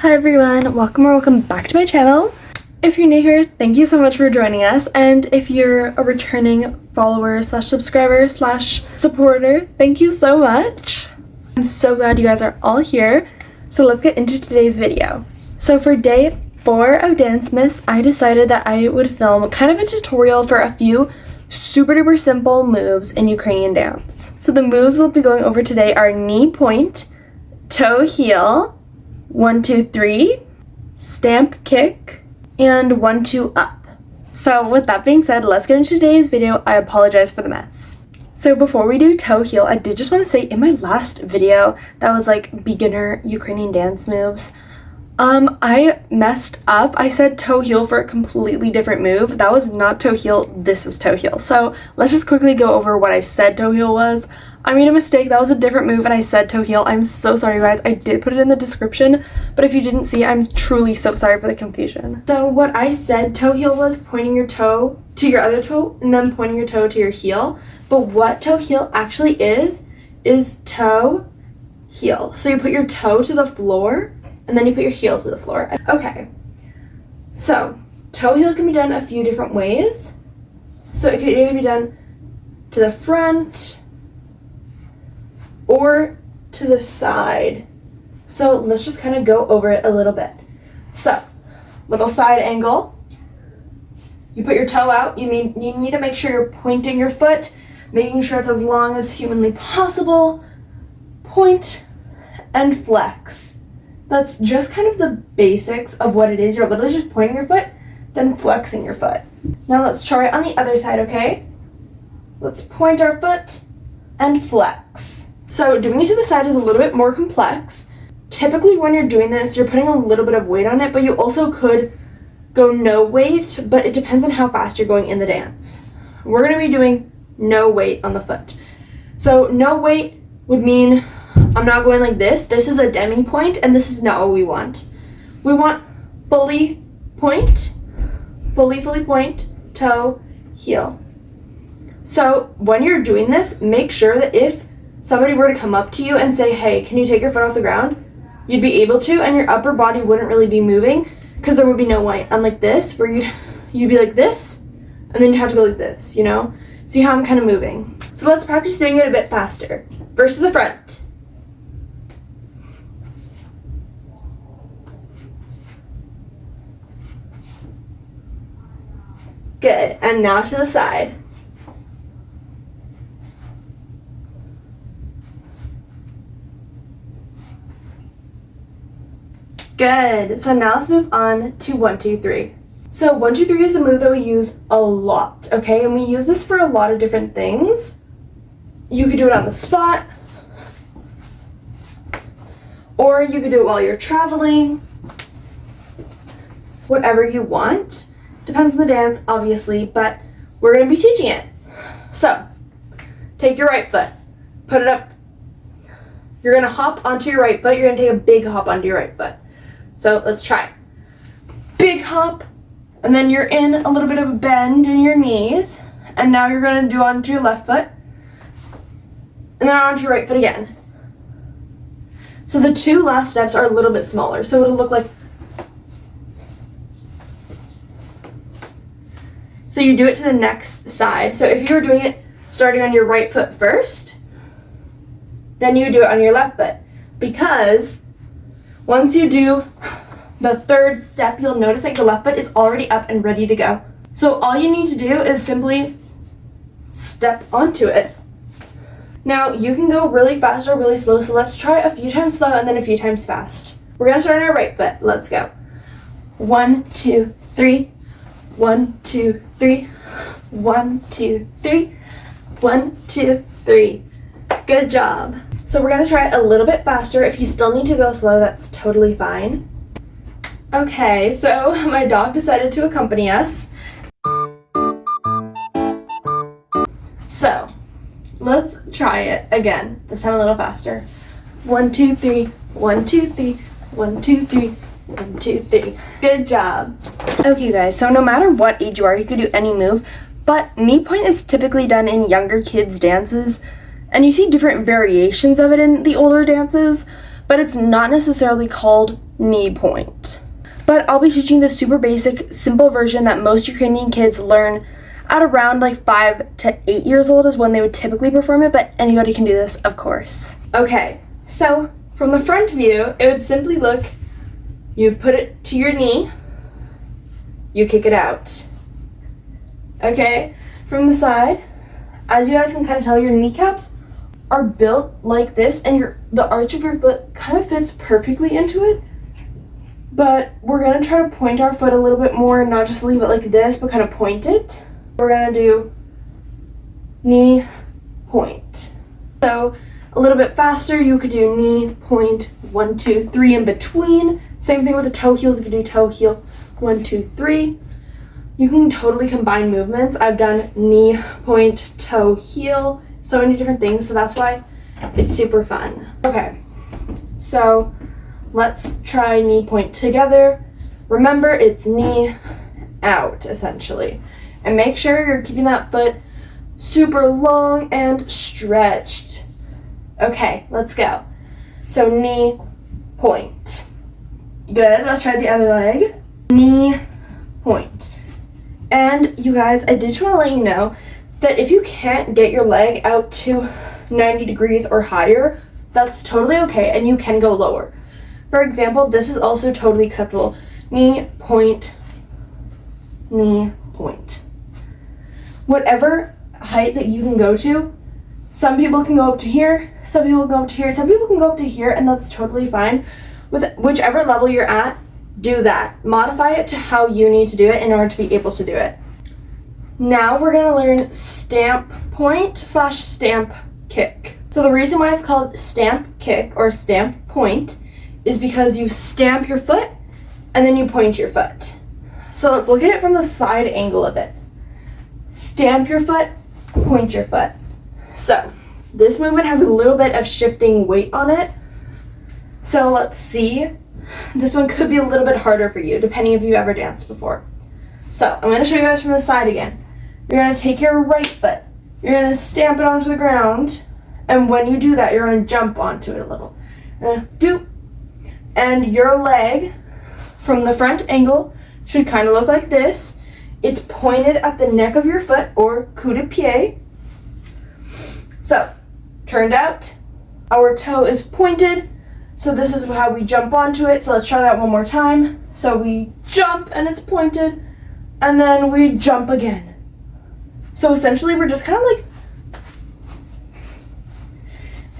Hi everyone, welcome back to my channel. If you're new here, thank you so much for joining us, and if you're a returning follower slash subscriber slash supporter, thank you so much. I'm so glad you guys are all here, so let's get into today's video. So for day 4 of Dancemas, I decided that I would film kind of a tutorial for a few super duper simple moves in Ukrainian dance. So the moves we'll be going over today are knee point, toe heel, 1, 2, 3, stamp kick, and 1, 2 up. So with that being said, let's get into today's video. I apologize for the mess. So before we do toe heel, I did just want to say in my last video that was like beginner Ukrainian dance moves, I messed up. I said toe heel for a completely different move. That was not toe heel, this is toe heel. So let's just quickly go over what I said toe heel was. I made a mistake, that was a different move and I said toe heel. I'm so sorry guys, I did put it in the description, but if you didn't see, I'm truly so sorry for the confusion. So what I said toe heel was pointing your toe to your other toe and then pointing your toe to your heel. But what toe heel actually is toe heel. So you put your toe to the floor and then you put your heel to the floor. Okay, so toe heel can be done a few different ways. So it could either be done to the front or to the side. So let's just kind of go over it a little bit. So, little side angle. You put your toe out. You need to make sure you're pointing your foot, making sure it's as long as humanly possible. Point and flex. That's just kind of the basics of what it is. You're literally just pointing your foot, then flexing your foot. Now let's try it on the other side, okay? Let's point our foot and flex. So doing it to the side is a little bit more complex. Typically when you're doing this, you're putting a little bit of weight on it, but you also could go no weight, but it depends on how fast you're going in the dance. We're gonna be doing no weight on the foot. So no weight would mean I'm not going like this. This is a demi point, and this is not what we want. We want fully point, fully point, toe, heel. So when you're doing this, make sure that if somebody were to come up to you and say, hey, can you take your foot off the ground? You'd be able to, and your upper body wouldn't really be moving because there would be no weight. Unlike this, where you'd be like this, and then you'd have to go like this, you know? See how I'm kind of moving? So let's practice doing it a bit faster. First to the front. Good, and now to the side. Good, so now let's move on to 1, 2, 3. So 1, 2, 3 is a move that we use a lot, okay? And we use this for a lot of different things. You could do it on the spot, or you could do it while you're traveling. Whatever you want. Depends on the dance, obviously, but we're going to be teaching it. So, take your right foot, put it up. You're going to hop onto your right foot. You're going to take a big hop onto your right foot. So, let's try. Big hop, and then you're in a little bit of a bend in your knees, and now you're going to do onto your left foot, and then onto your right foot again. So the two last steps are a little bit smaller, so it'll look like. So you do it to the next side. So if you were doing it starting on your right foot first, then you do it on your left foot. Because once you do the third step, you'll notice that your left foot is already up and ready to go. So all you need to do is simply step onto it. Now you can go really fast or really slow, so let's try a few times slow and then a few times fast. We're gonna start on our right foot. Let's go. 1, 2, 3. 1, 2, 3. 1, 2, 3. 1, 2, 3. Good job. So we're gonna try it a little bit faster. If you still need to go slow, that's totally fine. Okay, so my dog decided to accompany us. So let's try it again. This time a little faster. 1, 2, 3. 1, 2, 3. 1, 2, 3. 1, 2, 3. Good job. Okay guys, so no matter what age you are, you could do any move, but knee point is typically done in younger kids' dances, and you see different variations of it in the older dances, but it's not necessarily called knee point. But I'll be teaching the super basic, simple version that most Ukrainian kids learn at around like 5 to 8 years old is when they would typically perform it, but anybody can do this, of course. Okay, so from the front view, it would simply look, you put it to your knee, you kick it out. Okay, from the side, as you guys can kind of tell, your kneecaps are built like this, and the arch of your foot kind of fits perfectly into it. But we're gonna try to point our foot a little bit more and not just leave it like this, but kind of point it. We're gonna do knee point. So a little bit faster, you could do knee point 1, 2, 3 in between. Same thing with the toe heels, you could do toe heel 1, 2, 3. You can totally combine movements. I've done knee point, toe heel, so many different things, so that's why it's super fun. Okay, so let's try knee point together. Remember, it's knee out, essentially. And make sure you're keeping that foot super long and stretched. Okay, let's go. So knee point. Good, let's try the other leg. Knee point. And you guys, I did just want to let you know that if you can't get your leg out to 90 degrees or higher, that's totally okay, and you can go lower. For example, this is also totally acceptable. Knee point, knee point. Whatever height that you can go to, some people can go up to here, some people can go up to here, some people can go up to here, and that's totally fine. With whichever level you're at, do that. Modify it to how you need to do it in order to be able to do it. Now we're gonna learn stamp point / stamp kick. So the reason why it's called stamp kick or stamp point is because you stamp your foot and then you point your foot. So let's look at it from the side angle of it. Stamp your foot, point your foot. So this movement has a little bit of shifting weight on it. So let's see. This one could be a little bit harder for you, depending if you've ever danced before. So I'm going to show you guys from the side again. You're going to take your right foot. You're going to stamp it onto the ground. And when you do that, you're going to jump onto it a little. Doop. And your leg, from the front angle, should kind of look like this. It's pointed at the neck of your foot, or coup de pied. So, turned out, our toe is pointed. So this is how we jump onto it. So let's try that one more time. So we jump and it's pointed, and then we jump again. So essentially we're just kind of like,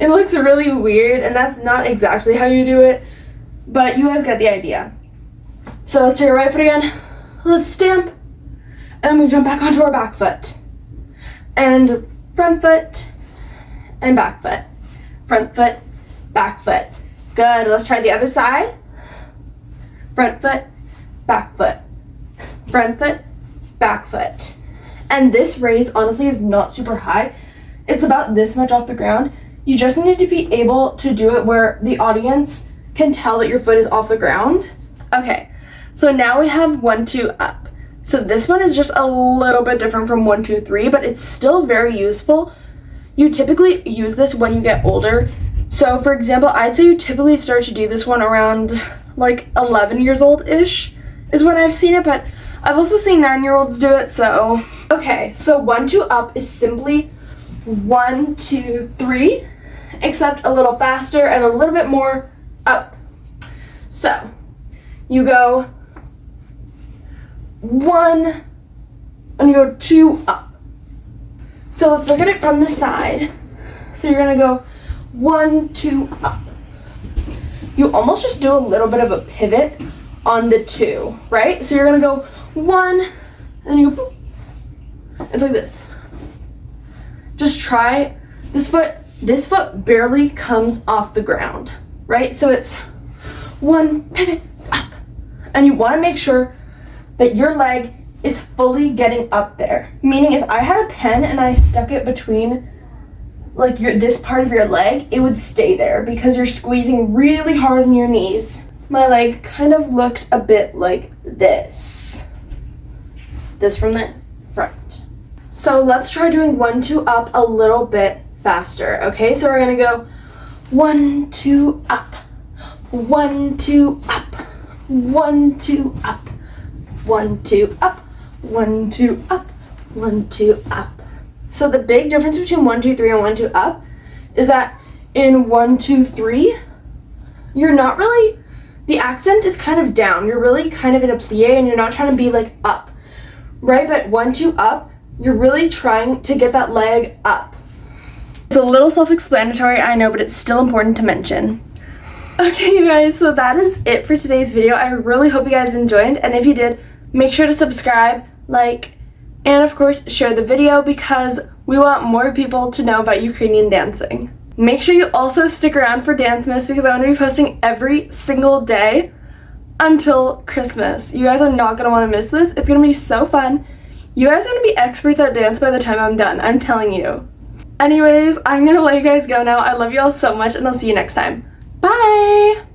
it looks really weird, and that's not exactly how you do it, but you guys get the idea. So let's take our right foot again. Let's stamp, and then we jump back onto our back foot. And front foot and back foot. Front foot, back foot. Good, let's try the other side. Front foot, back foot. Front foot, back foot. And this raise honestly is not super high. It's about this much off the ground. You just need to be able to do it where the audience can tell that your foot is off the ground. Okay, so now we have 1, 2, up. So this one is just a little bit different from 1, 2, 3, but it's still very useful. You typically use this when you get older. So for example, I'd say you typically start to do this one around like 11 years old-ish is when I've seen it, but I've also seen 9-year-olds do it, so. Okay, so 1, 2, up is simply 1, 2, 3, except a little faster and a little bit more up. So you go 1 and you go 2 up. So let's look at it from the side. So you're gonna go 1, 2 up. You almost just do a little bit of a pivot on the 2, right? So you're gonna go 1 and then you go boop. It's like this. Just try this foot barely comes off the ground, right? So it's 1 pivot up, and you want to make sure that your leg is fully getting up there. Meaning if I had a pen and I stuck it between like this part of your leg, it would stay there because you're squeezing really hard on your knees. My leg kind of looked a bit like this. This from the front. So let's try doing 1, 2 up a little bit faster, okay? So we're gonna go 1, 2 up, 1, 2 up, 1, 2, up. 1, 2, up. 1, 2, up. 1, 2, up. So the big difference between 1, 2, 3 and 1, 2, up is that in 1, 2, 3, you're not really, the accent is kind of down. You're really kind of in a plie and you're not trying to be like up, right? But 1, 2, up, you're really trying to get that leg up. It's a little self-explanatory, I know, but it's still important to mention. Okay, you guys, so that is it for today's video. I really hope you guys enjoyed, and if you did, make sure to subscribe, like, and of course, share the video because we want more people to know about Ukrainian dancing. Make sure you also stick around for Dancemas because I'm going to be posting every single day until Christmas. You guys are not going to want to miss this. It's going to be so fun. You guys are going to be experts at dance by the time I'm done. I'm telling you. Anyways, I'm going to let you guys go now. I love you all so much, and I'll see you next time. Bye!